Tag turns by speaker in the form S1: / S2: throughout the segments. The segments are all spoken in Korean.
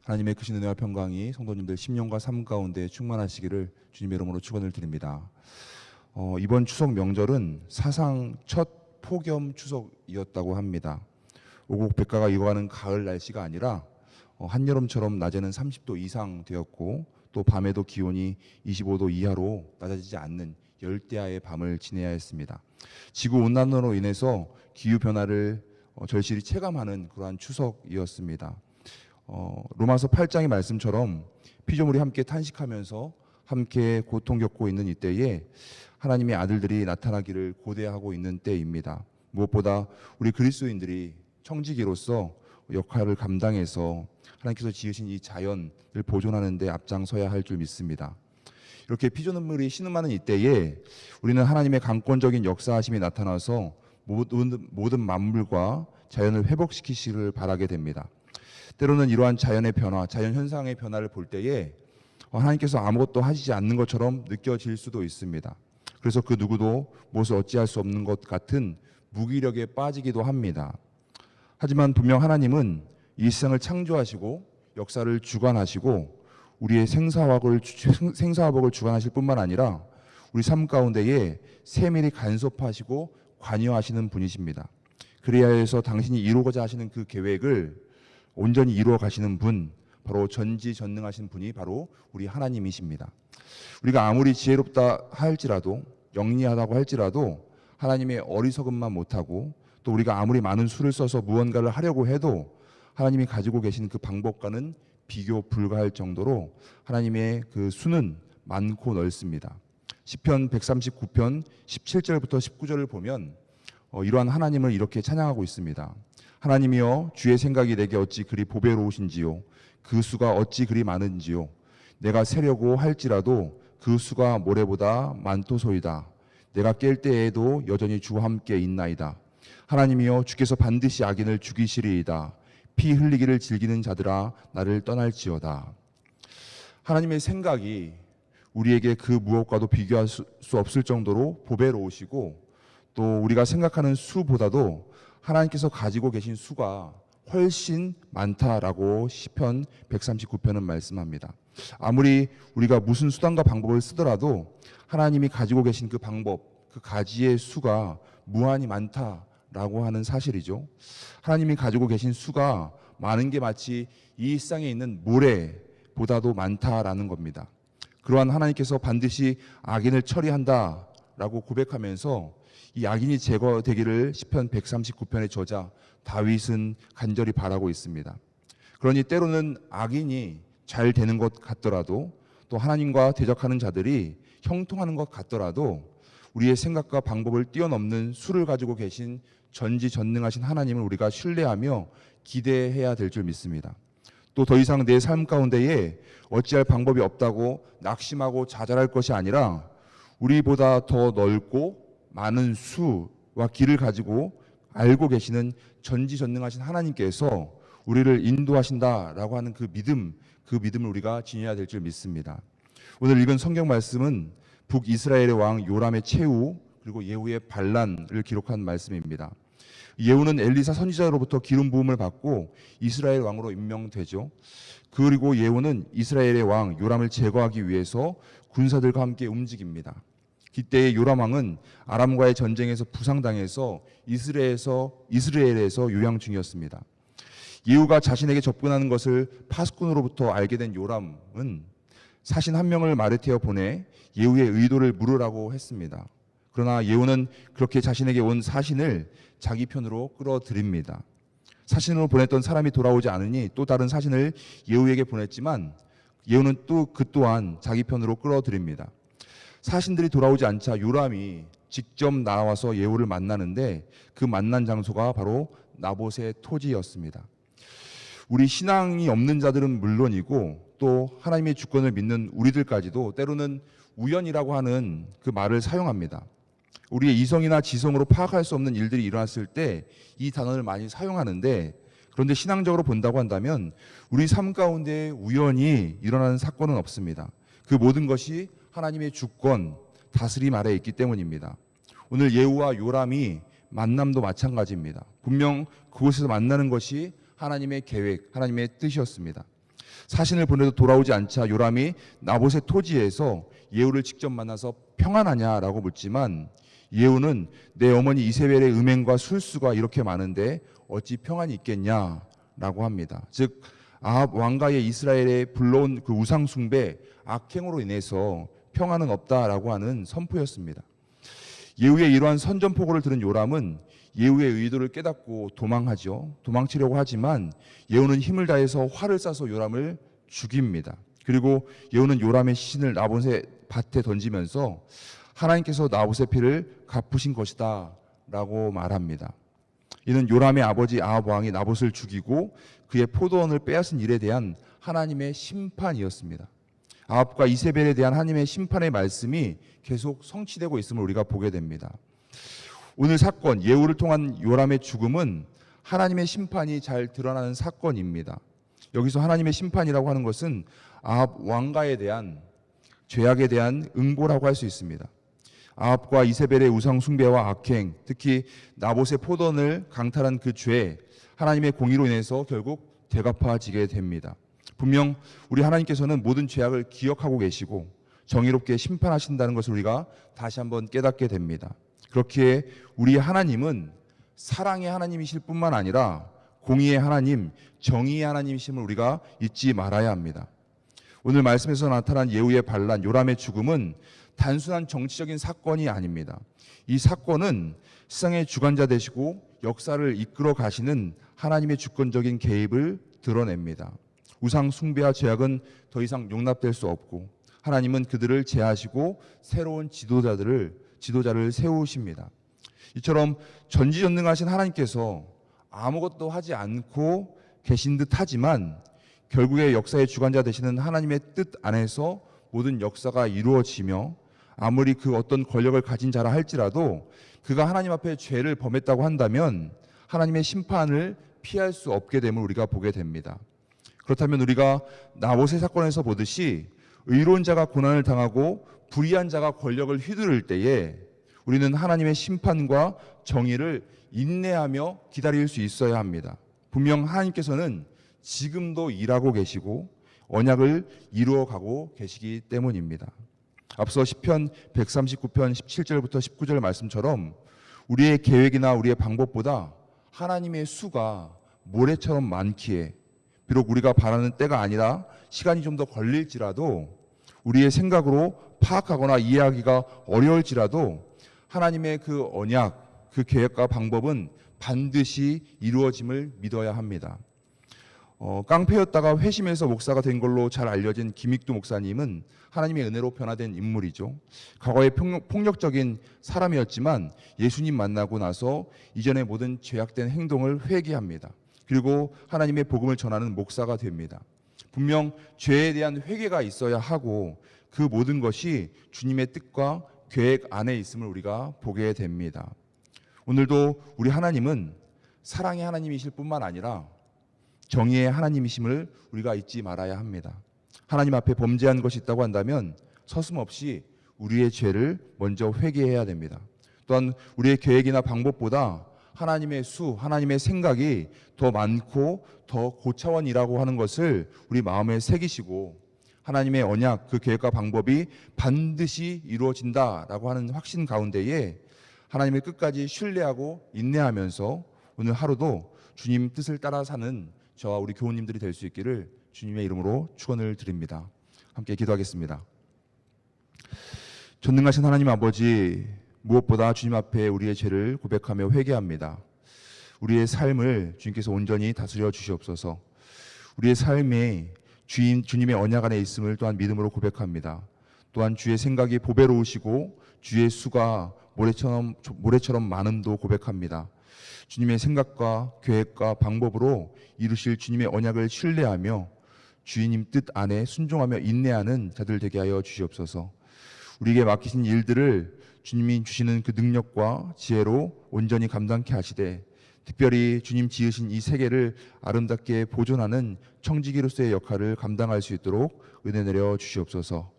S1: 하나님의 크신 은혜와 평강이 성도님들 심령과 삶 가운데 충만하시기를 주님의 이름으로 축원을 드립니다. 이번 추석 명절은 사상 첫 폭염 추석이었다고 합니다. 오곡 백가가 익어가는 가을 날씨가 아니라 한여름처럼 낮에는 30도 이상 되었고 또 밤에도 기온이 25도 이하로 낮아지지 않는 열대야의 밤을 지내야 했습니다. 지구 온난화로 인해서 기후 변화를 절실히 체감하는 그러한 추석이었습니다. 로마서 8장의 말씀처럼 피조물이 함께 탄식하면서 함께 고통 겪고 있는 이때에 하나님의 아들들이 나타나기를 고대하고 있는 때입니다. 무엇보다 우리 그리스도인들이 청지기로서 역할을 감당해서 하나님께서 지으신 이 자연을 보존하는 데 앞장서야 할 줄 믿습니다. 이렇게 피조물이 신음하는 이때에 우리는 하나님의 강권적인 역사하심이 나타나서 모든 만물과 자연을 회복시키시기를 바라게 됩니다. 때로는 이러한 자연의 변화, 자연 현상의 변화를 볼 때에 하나님께서 아무것도 하시지 않는 것처럼 느껴질 수도 있습니다. 그래서 그 누구도 무엇을 어찌할 수 없는 것 같은 무기력에 빠지기도 합니다. 하지만 분명 하나님은 이 세상을 창조하시고 역사를 주관하시고 우리의 생사화복을 주관하실 뿐만 아니라 우리 삶 가운데에 세밀히 간섭하시고 관여하시는 분이십니다. 그래야 해서 당신이 이루고자 하시는 그 계획을 온전히 이루어 가시는 분, 바로 전지전능하신 분이 바로 우리 하나님이십니다. 우리가 아무리 지혜롭다 할지라도, 영리하다고 할지라도 하나님의 어리석음만 못하고 또 우리가 아무리 많은 수를 써서 무언가를 하려고 해도 하나님이 가지고 계신 그 방법과는 비교 불가할 정도로 하나님의 그 수는 많고 넓습니다. 시편 139편 17절부터 19절을 보면 이러한 하나님을 이렇게 찬양하고 있습니다. 하나님이여, 주의 생각이 내게 어찌 그리 보배로우신지요, 그 수가 어찌 그리 많은지요. 내가 세려고 할지라도 그 수가 모래보다 많도소이다. 내가 깰 때에도 여전히 주와 함께 있나이다. 하나님이여, 주께서 반드시 악인을 죽이시리이다. 피 흘리기를 즐기는 자들아 나를 떠날지어다. 하나님의 생각이 우리에게 그 무엇과도 비교할 수 없을 정도로 보배로우시고 또 우리가 생각하는 수보다도 하나님께서 가지고 계신 수가 훨씬 많다라고 시편 139편은 말씀합니다. 아무리 우리가 무슨 수단과 방법을 쓰더라도 하나님이 가지고 계신 그 방법, 그 가지의 수가 무한히 많다라고 하는 사실이죠. 하나님이 가지고 계신 수가 많은 게 마치 이 세상에 있는 모래보다도 많다라는 겁니다. 그러한 하나님께서 반드시 악인을 처리한다라고 고백하면서 이 악인이 제거되기를 시편 139편의 저자 다윗은 간절히 바라고 있습니다. 그러니 때로는 악인이 잘 되는 것 같더라도 또 하나님과 대적하는 자들이 형통하는 것 같더라도 우리의 생각과 방법을 뛰어넘는 수를 가지고 계신 전지전능하신 하나님을 우리가 신뢰하며 기대해야 될 줄 믿습니다. 또 더 이상 내 삶 가운데에 어찌할 방법이 없다고 낙심하고 좌절할 것이 아니라 우리보다 더 넓고 많은 수와 길을 가지고 알고 계시는 전지전능하신 하나님께서 우리를 인도하신다라고 하는 그 믿음을 우리가 지녀야 될 줄 믿습니다. 오늘 읽은 성경 말씀은 북이스라엘의 왕 요람의 최후 그리고 예후의 반란을 기록한 말씀입니다. 예후는 엘리사 선지자로부터 기름 부음을 받고 이스라엘 왕으로 임명되죠. 그리고 예후는 이스라엘의 왕 요람을 제거하기 위해서 군사들과 함께 움직입니다. 이때 요람 왕은 아람과의 전쟁에서 부상당해서 이스라엘에서 요양 중이었습니다. 예후가 자신에게 접근하는 것을 파수꾼으로부터 알게 된 요람은 사신 한 명을 마르테어 보내 예후의 의도를 물으라고 했습니다. 그러나 예후는 그렇게 자신에게 온 사신을 자기 편으로 끌어들입니다. 사신으로 보냈던 사람이 돌아오지 않으니 또 다른 사신을 예후에게 보냈지만 예후는 또 그 또한 자기 편으로 끌어들입니다. 사신들이 돌아오지 않자 요람이 직접 나와서 예후를 만나는데 그 만난 장소가 바로 나봇의 토지였습니다. 우리 신앙이 없는 자들은 물론이고 또 하나님의 주권을 믿는 우리들까지도 때로는 우연이라고 하는 그 말을 사용합니다. 우리의 이성이나 지성으로 파악할 수 없는 일들이 일어났을 때 이 단어를 많이 사용하는데 그런데 신앙적으로 본다고 한다면 우리 삶 가운데 우연히 일어나는 사건은 없습니다. 그 모든 것이 하나님의 주권, 다스림 아래에 있기 때문입니다. 오늘 예후와 요람이 만남도 마찬가지입니다. 분명 그곳에서 만나는 것이 하나님의 계획, 하나님의 뜻이었습니다. 사신을 보내도 돌아오지 않자 요람이 나봇의 토지에서 예후를 직접 만나서 평안하냐라고 묻지만 예후는 내 어머니 이세벨의 음행과 술수가 이렇게 많은데 어찌 평안이 있겠냐라고 합니다. 즉 아합 왕가의 이스라엘에 불러온 그 우상 숭배 악행으로 인해서 평안은 없다라고 하는 선포였습니다. 예후의 이러한 선전포고를 들은 요람은 예후의 의도를 깨닫고 도망치려고 하지만 예후는 힘을 다해서 활을 쏴서 요람을 죽입니다. 그리고 예후는 요람의 시신을 나봇의 밭에 던지면서 하나님께서 나봇의 피를 갚으신 것이다 라고 말합니다. 이는 요람의 아버지 아합 왕이 나봇을 죽이고 그의 포도원을 빼앗은 일에 대한 하나님의 심판이었습니다. 아합과 이세벨에 대한 하나님의 심판의 말씀이 계속 성취되고 있음을 우리가 보게 됩니다. 오늘 사건 예후를 통한 요람의 죽음은 하나님의 심판이 잘 드러나는 사건입니다. 여기서 하나님의 심판이라고 하는 것은 아합 왕가에 대한 죄악에 대한 응보라고 할 수 있습니다. 아합과 이세벨의 우상 숭배와 악행, 특히 나봇의 포도원을 강탈한 그 죄, 하나님의 공의로 인해서 결국 되갚아지게 됩니다. 분명 우리 하나님께서는 모든 죄악을 기억하고 계시고 정의롭게 심판하신다는 것을 우리가 다시 한번 깨닫게 됩니다. 그렇기에 우리 하나님은 사랑의 하나님이실 뿐만 아니라 공의의 하나님, 정의의 하나님이심을 우리가 잊지 말아야 합니다. 오늘 말씀에서 나타난 예후의 반란, 요람의 죽음은 단순한 정치적인 사건이 아닙니다. 이 사건은 세상의 주관자 되시고 역사를 이끌어 가시는 하나님의 주권적인 개입을 드러냅니다. 우상 숭배와 죄악은 더 이상 용납될 수 없고 하나님은 그들을 제하시고 새로운 지도자를 세우십니다. 이처럼 전지전능하신 하나님께서 아무것도 하지 않고 계신 듯 하지만 결국에 역사의 주관자 되시는 하나님의 뜻 안에서 모든 역사가 이루어지며 아무리 그 어떤 권력을 가진 자라 할지라도 그가 하나님 앞에 죄를 범했다고 한다면 하나님의 심판을 피할 수 없게 됨을 우리가 보게 됩니다. 그렇다면 우리가 나봇의 사건에서 보듯이 의로운 자가 고난을 당하고 불의한 자가 권력을 휘두를 때에 우리는 하나님의 심판과 정의를 인내하며 기다릴 수 있어야 합니다. 분명 하나님께서는 지금도 일하고 계시고 언약을 이루어가고 계시기 때문입니다. 앞서 시편 139편 17절부터 19절 말씀처럼 우리의 계획이나 우리의 방법보다 하나님의 수가 모래처럼 많기에 비록 우리가 바라는 때가 아니라 시간이 좀 더 걸릴지라도 우리의 생각으로 파악하거나 이해하기가 어려울지라도 하나님의 그 언약, 그 계획과 방법은 반드시 이루어짐을 믿어야 합니다. 깡패였다가 회심해서 목사가 된 걸로 잘 알려진 김익두 목사님은 하나님의 은혜로 변화된 인물이죠. 과거에 폭력적인 사람이었지만 예수님 만나고 나서 이전의 모든 죄악된 행동을 회개합니다. 그리고 하나님의 복음을 전하는 목사가 됩니다. 분명 죄에 대한 회개가 있어야 하고 그 모든 것이 주님의 뜻과 계획 안에 있음을 우리가 보게 됩니다. 오늘도 우리 하나님은 사랑의 하나님이실 뿐만 아니라 정의의 하나님이심을 우리가 잊지 말아야 합니다. 하나님 앞에 범죄한 것이 있다고 한다면 서슴없이 우리의 죄를 먼저 회개해야 됩니다. 또한 우리의 계획이나 방법보다 하나님의 하나님의 생각이 더 많고 더 고차원이라고 하는 것을 우리 마음에 새기시고 하나님의 언약, 그 계획과 방법이 반드시 이루어진다라고 하는 확신 가운데에 하나님을 끝까지 신뢰하고 인내하면서 오늘 하루도 주님 뜻을 따라 사는 저와 우리 교우님들이 될 수 있기를 주님의 이름으로 축원을 드립니다. 함께 기도하겠습니다. 전능하신 하나님 아버지, 무엇보다 주님 앞에 우리의 죄를 고백하며 회개합니다. 우리의 삶을 주님께서 온전히 다스려 주시옵소서. 우리의 삶에 주님의 언약 안에 있음을 또한 믿음으로 고백합니다. 또한 주의 생각이 보배로우시고 주의 수가 모래처럼 많음도 고백합니다. 주님의 생각과 계획과 방법으로 이루실 주님의 언약을 신뢰하며 주님 뜻 안에 순종하며 인내하는 자들 되게 하여 주시옵소서. 우리에게 맡기신 일들을 주님이 주시는 그 능력과 지혜로 온전히 감당케 하시되 특별히 주님 지으신 이 세계를 아름답게 보존하는 청지기로서의 역할을 감당할 수 있도록 은혜 내려 주시옵소서.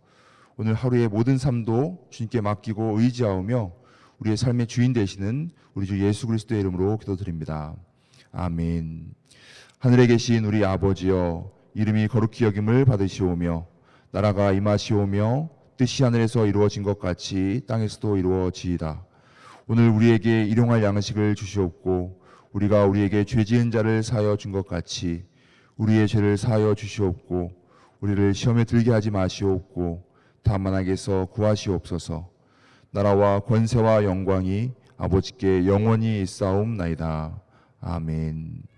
S1: 오늘 하루의 모든 삶도 주님께 맡기고 의지하오며 우리의 삶의 주인 되시는 우리 주 예수 그리스도의 이름으로 기도드립니다. 아멘. 하늘에 계신 우리 아버지여, 이름이 거룩히 여김을 받으시오며 나라가 임하시오며 뜻이 하늘에서 이루어진 것 같이 땅에서도 이루어지이다. 오늘 우리에게 일용할 양식을 주시옵고 우리가 우리에게 죄 지은 자를 사하여 준 것 같이 우리의 죄를 사하여 주시옵고 우리를 시험에 들게 하지 마시옵고 다만 악에서 구하시옵소서. 나라와 권세와 영광이 아버지께 영원히 있사옵나이다. 아멘.